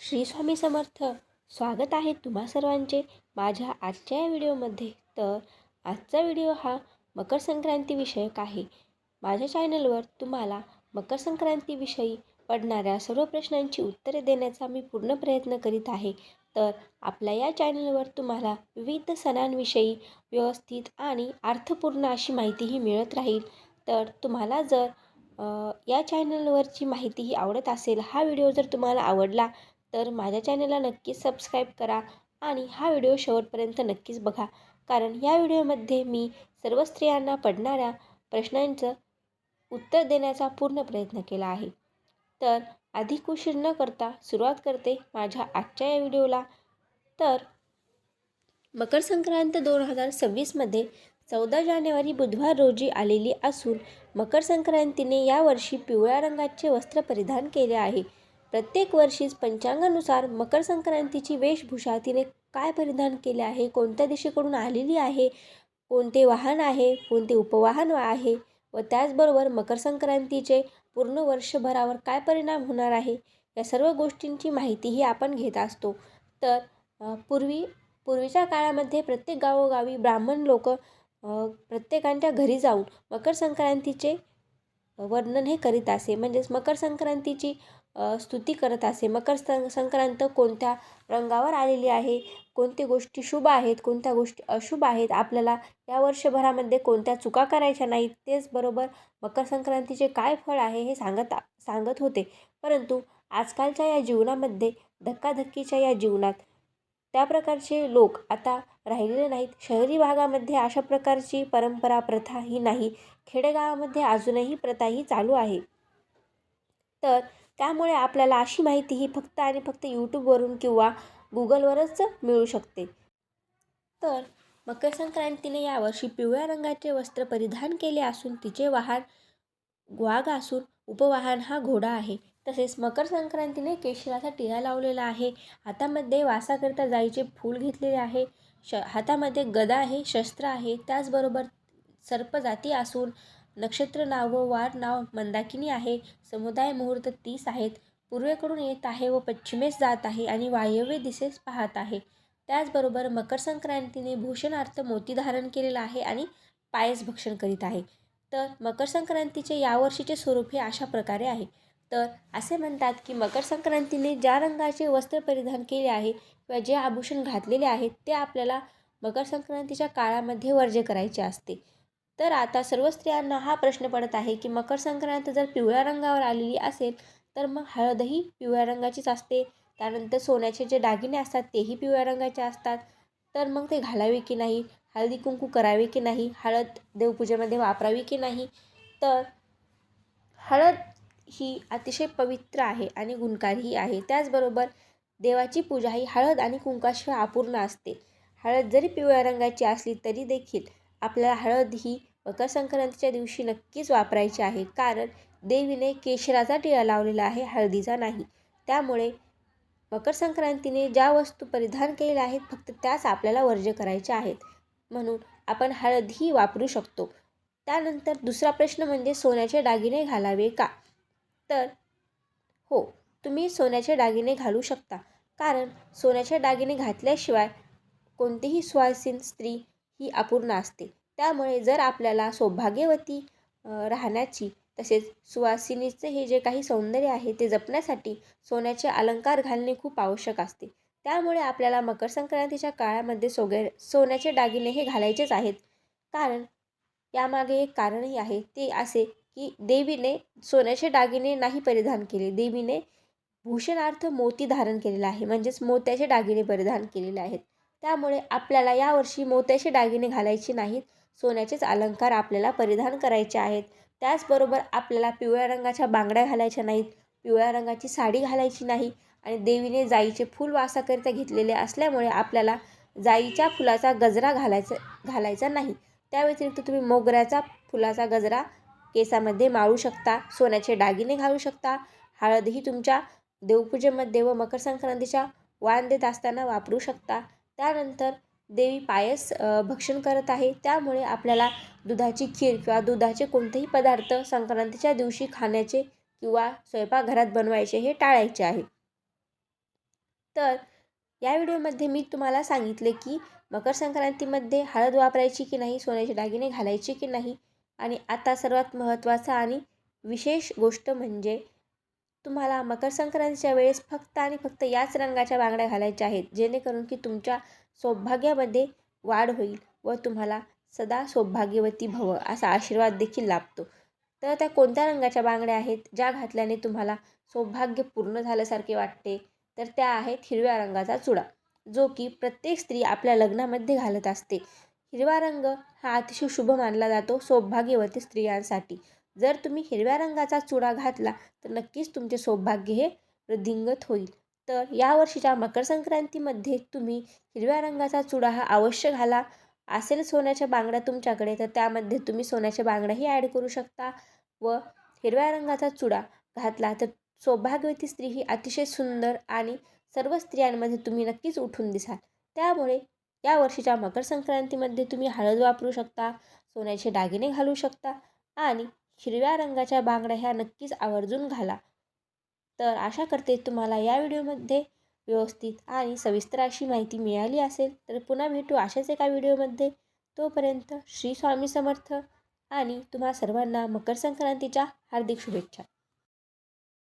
श्री स्वामी समर्थ. स्वागत आहे तुम्हा सर्वांचे माझ्या आजच्या या व्हिडिओमध्ये. तर आजचा व्हिडिओ हा मकर संक्रांतीविषयक आहे. माझ्या चॅनलवर तुम्हाला मकर संक्रांतीविषयी पडणाऱ्या सर्व प्रश्नांची उत्तरे देण्याचा मी पूर्ण प्रयत्न करीत आहे. तर आपल्या या चॅनलवर तुम्हाला विविध सणांविषयी व्यवस्थित आणि अर्थपूर्ण अशी माहितीही मिळत राहील. तर तुम्हाला जर या चॅनलवरची माहितीही आवडत असेल, हा व्हिडिओ जर तुम्हाला आवडला तर माझ्या चॅनलला नक्कीच सबस्क्राईब करा आणि हा व्हिडिओ शेवटपर्यंत नक्कीच बघा. कारण या व्हिडिओमध्ये मी सर्व स्त्रियांना पडणाऱ्या प्रश्नांचं उत्तर देण्याचा पूर्ण प्रयत्न केला आहे. तर अधिक उशीर न करता सुरुवात करते माझ्या आजच्या या व्हिडिओला. तर मकर संक्रांत 2026मध्ये 14 जानेवारी बुधवार रोजी आलेली असून मकर संक्रांतीने यावर्षी पिवळ्या रंगाचे वस्त्र परिधान केले आहे. प्रत्येक वर्षीच पंचांगानुसार मकर संक्रांतीची वेशभूषा तिने काय परिधान केले आहे, कोणत्या दिशेकडून आलेली आहे, कोणते वाहन आहे, कोणते उपवाहन आहे व त्याचबरोबर मकर संक्रांतीचे पूर्ण वर्षभरावर काय परिणाम होणार आहे, या सर्व गोष्टींची माहितीही आपण घेत असतो. तर पूर्वीच्या काळामध्ये प्रत्येक गावोगावी ब्राह्मण लोक प्रत्येकांच्या घरी जाऊन मकर संक्रांतीचे वर्णन हे करीत असे. म्हणजेच मकर संक्रांतीची स्तुती करत असे. संक्रांत कोणत्या रंगावर आलेली आहे, कोणत्या गोष्टी शुभ आहेत, कोणत्या गोष्टी अशुभ आहेत, आपल्याला या वर्षभरामध्ये कोणत्या चुका करायच्या नाहीत, तेच बरोबर मकर संक्रांतीचे काय फळ आहे हे सांगत होते. परंतु आजकालच्या या जीवनामध्ये, धक्काधक्कीच्या या जीवनात त्या प्रकारचे लोक आता राहिलेले नाहीत. शहरी भागामध्ये अशा प्रकारची परंपरा, प्रथा ही नाही. खेडेगावामध्ये अजूनही प्रथा ही चालू आहे. तर त्यामुळे आपल्याला अशी माहिती ही फक्त आणि फक्त यूट्यूबवरून किंवा गुगलवरच मिळू शकते. तर मकर संक्रांतीने यावर्षी पिवळ्या रंगाचे वस्त्र परिधान केले असून तिचे वाहन वाघ असून उपवाहन हा घोडा आहे. तसेच मकर संक्रांतीने केशराचा टिळा लावलेला आहे. हातामध्ये वासाकरिता जाईचे फूल घेतलेले आहे. हातामध्ये गदा आहे, शस्त्र आहे. त्याचबरोबर सर्पजाती असून नक्षत्र नाव व वार नाव मंदाकिनी आहे. समुदाय मुहूर्त 30 आहेत. पूर्वेकडून येत आहे व पश्चिमेस जात आहे आणि वायव्य दिशेस पाहत आहे. त्याचबरोबर मकर संक्रांतीने भूषणार्थ मोती धारण केलेला आहे आणि पायस भक्षण करीत आहे. तर मकर संक्रांतीचे यावर्षीचे स्वरूप हे अशा प्रकारे आहे. तर असे म्हणतात की मकर संक्रांतीने ज्या रंगाचे वस्त्र परिधान केले आहे किंवा जे आभूषण घातलेले आहेत ते आपल्याला मकर संक्रांतीच्या काळामध्ये वर्ज्य करायचे असते. तर आता सर्व स्त्रियांना हा प्रश्न पडत आहे की मकर संक्रांत जर पिवळ्या रंगावर आलेली असेल तर मग हळदही पिवळ्या रंगाचीच असते. त्यानंतर सोन्याचे जे दागिने असतात तेही पिवळ्या रंगाचे असतात. तर मग ते घालावे की नाही, हळदी कुंकू करावे की नाही, हळद देवपूजेमध्ये वापरावी की नाही. तर हळद ही अतिशय पवित्र आहे आणि गुणकारीही आहे. त्याचबरोबर देवाची पूजा ही हळद आणि कुंकाशिवाय अपूर्ण असते. हळद जरी पिवळ्या रंगाची असली तरी देखील आपल्याला हळद ही मकर संक्रांतीच्या दिवशी नक्कीच वापरायची आहे. कारण देवीने केशराचा टिळा लावलेला आहे, हळदीचा नाही. त्यामुळे मकर संक्रांतीने ज्या वस्तू परिधान केलेल्या आहेत फक्त त्याच आपल्याला वर्ज्य करायच्या आहेत. म्हणून आपण हळदही वापरू शकतो. त्यानंतर दुसरा प्रश्न म्हणजे सोन्याचे दागिने घालावे का? तर हो, तुम्ही सोन्याचे दागिने घालू शकता. कारण सोन्याचे दागिने घातल्याशिवाय कोणतीही सुवासिन स्त्री ही अपूर्ण असते. त्यामुळे जर आपल्याला सौभाग्यवती राहण्याची तसेच सुवासिनीचे हे जे काही सौंदर्य आहे ते जपण्यासाठी सोन्याचे अलंकार घालणे खूप आवश्यक असते. त्यामुळे आपल्याला मकर संक्रांतीच्या काळामध्ये सोन्याचे दागिने हे घालायचेच आहेत. कारण यामागे एक कारणही आहे. ते असे की देवीने सोन्याचे दागिने नाही परिधान केले. देवीने भूषणार्थ मोती धारण केलेला आहे. म्हणजेच मोत्याचे दागिने परिधान केलेले आहेत. त्यामुळे आपल्याला यावर्षी मोत्याचे दागिने घालायचे नाहीत. सोन्याचेच अलंकार आपल्याला परिधान करायचे आहेत. त्याचबरोबर आपल्याला पिवळ्या रंगाच्या बांगड्या घालायच्या नाहीत, पिवळ्या रंगाची साडी घालायची नाही आणि देवीने जाईचे फूल वासाकरिता घेतलेले असल्यामुळे आपल्याला जाईच्या फुलाचा गजरा घालायचा नाही. त्या व्यतिरिक्त तुम्ही मोगऱ्याचा फुलाचा गजरा केसामध्ये माळू शकता, सोन्याचे दागिने घालू शकता, हळदही तुमच्या देवपूजेमध्ये व मकर संक्रांतीच्या वाण देत असताना वापरू शकता. त्यानंतर देवी पायस भक्षण करत आहे. त्यामुळे आपल्याला दुधाची खीर किंवा दुधाचे कोणतेही पदार्थ संक्रांतीच्या दिवशी खाण्याचे किंवा स्वयंपाकघरात बनवायचे हे टाळायचे आहे. तर या व्हिडिओमध्ये मी तुम्हाला सांगितले की मकर संक्रांतीमध्ये हळद वापरायची की नाही, सोन्याचे दागिने घालायचे की नाही. आणि आता सर्वात महत्त्वाचा आणि विशेष गोष्ट म्हणजे तुम्हाला मकर संक्रांतीच्या वेळेस फक्त आणि फक्त याच रंगाच्या बांगड्या घालायच्या आहेत, जेणेकरून की तुमच्या सौभाग्यामध्ये वाढ होईल व तुम्हाला सदा सौभाग्यवती भव असा आशीर्वाद देखील लाभतो. तर त्या कोणत्या रंगाच्या बांगड्या आहेत ज्या घातल्याने तुम्हाला सौभाग्य पूर्ण झाल्यासारखे वाटते? तर त्या आहेत हिरव्या रंगाचा चुडा, जो की प्रत्येक स्त्री आपल्या लग्नामध्ये घालत असते. हिरवा रंग हा अतिशय शुभ मानला जातो सौभाग्यवती स्त्रियांसाठी. जर तुम्ही हिरव्या रंगाचा चुडा घातला तर नक्कीच तुमचे सौभाग्य हे वृद्धिंगत होईल. तर यावर्षीच्या मकर संक्रांतीमध्ये तुम्ही हिरव्या रंगाचा चुडा हा अवश्य घाला. असेल सोन्याच्या बांगड्या तुमच्याकडे तर त्यामध्ये तुम्ही सोन्याच्या बांगड्याही ॲड करू शकता व हिरव्या रंगाचा चुडा घातला तर सौभाग्यवती स्त्री ही अतिशय सुंदर आणि सर्व स्त्रियांमध्ये तुम्ही नक्कीच उठून दिसाल. त्यामुळे या वर्षीच्या मकर संक्रांतीमध्ये तुम्ही हळद वापरू शकता, सोन्याचे दागिने घालू शकता आणि हिरव्या रंगाच्या बांगड्या ह्या नक्कीच आवर्जून घाला. तर आशा करते तुम्हाला या व्हिडिओमध्ये व्यवस्थित आणि सविस्तर अशी माहिती मिळाली असेल. तर पुन्हा भेटू अशाच एका व्हिडिओमध्ये. तोपर्यंत श्री स्वामी समर्थ आणि तुम्हा सर्वांना मकर संक्रांतीच्या हार्दिक शुभेच्छा.